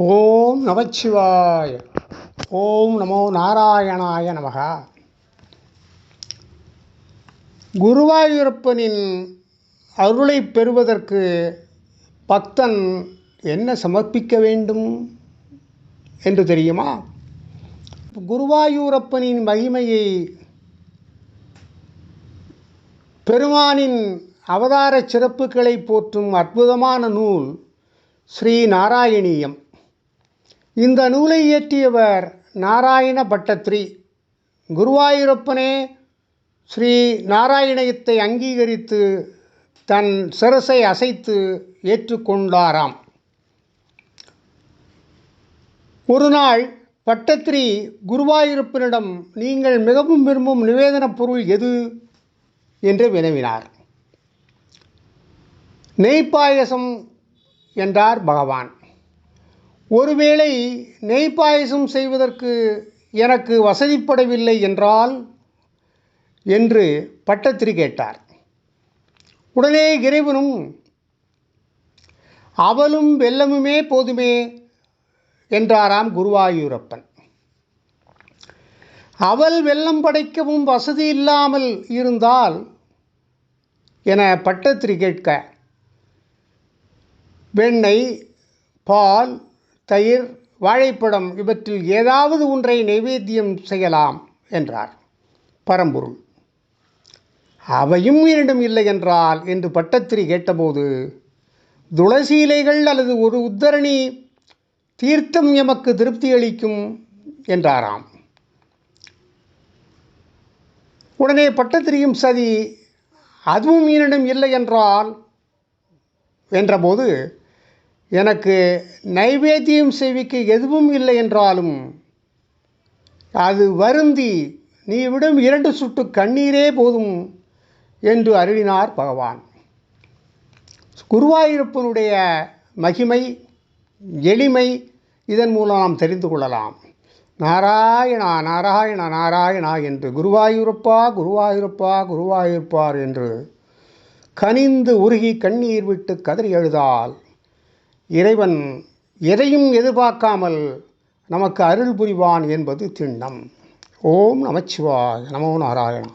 ஓம் நமச்சிவாய. ஓம் நமோ நாராயணாய நமக. குருவாயூரப்பனின் அருளை பெறுவதற்கு பக்தன் என்ன சமர்ப்பிக்க வேண்டும் என்று தெரியுமா? குருவாயூரப்பனின் மகிமையை, பெருமானின் அவதார சிறப்புகளை போற்றும் அற்புதமான நூல் ஸ்ரீ நாராயணியம். இந்த நூலை இயற்றியவர் நாராயண பட்டத்திரி. குருவாயூரப்பனே ஸ்ரீ நாராயணியத்தை அங்கீகரித்து தன் சிரசை அசைத்து ஏற்றுக்கொண்டாராம். ஒரு நாள் பட்டத்திரி குருவாயூரப்பனிடம், நீங்கள் மிகவும் விரும்பும் நிவேதன பொருள் எது என்று வினவினார். நெய்ப்பாயசம் என்றார் பகவான். ஒருவேளை நெய்ப்பாயசம் செய்வதற்கு எனக்கு வசதிப்படவில்லை என்றால் என்று பட்டத்திரி கேட்டார். உடனே இறைவனும், அவலும் வெல்லமுமே போதுமே என்றாராம் குருவாயூரப்பன். அவல் வெல்லம் படைக்கவும் வசதி இல்லாமல் இருந்தால் என பட்டத்திரி கேட்க, வெண்ணெய், பால், தயிர், வாழைப்பழம் இவற்றில் ஏதாவது ஒன்றை நைவேத்தியம் செய்யலாம் என்றார் பரம்பொருள். அவையும் இரண்டும் இல்லை என்றால் என்று பட்டத்திரி கேட்டபோது, துளசி இலைகள் அல்லது ஒரு உத்தரணி தீர்த்தம் எமக்கு திருப்தி அளிக்கும் என்றாராம். உடனே பட்டத்திரியும், சதி, அதுவும் இரண்டும் இல்லை என்றால் என்றபோது, எனக்கு நைவேத்தியம் செய்விக்க எதுவும் இல்லை என்றாலும் அது வருந்தி நீ விடும் 2 சொட்டு கண்ணீரே போதும் என்று அருளினார் பகவான். குருவாயூரப்பனுடைய மகிமை, எளிமை இதன் மூலம் நாம் தெரிந்து கொள்ளலாம். நாராயணா நாராயணா நாராயணா என்று குருவாயூரப்பா குருவாயூரப்பா குருவாயூரப்பார் என்று கனிந்து உருகி கண்ணீர் விட்டு கதறி எழுதால் இறைவன் எதையும் எதிர்பார்க்காமல் நமக்கு அருள் புரிவான் என்பது திண்ணம். ஓம் நமச்சிவாய. நமோ நாராயணா.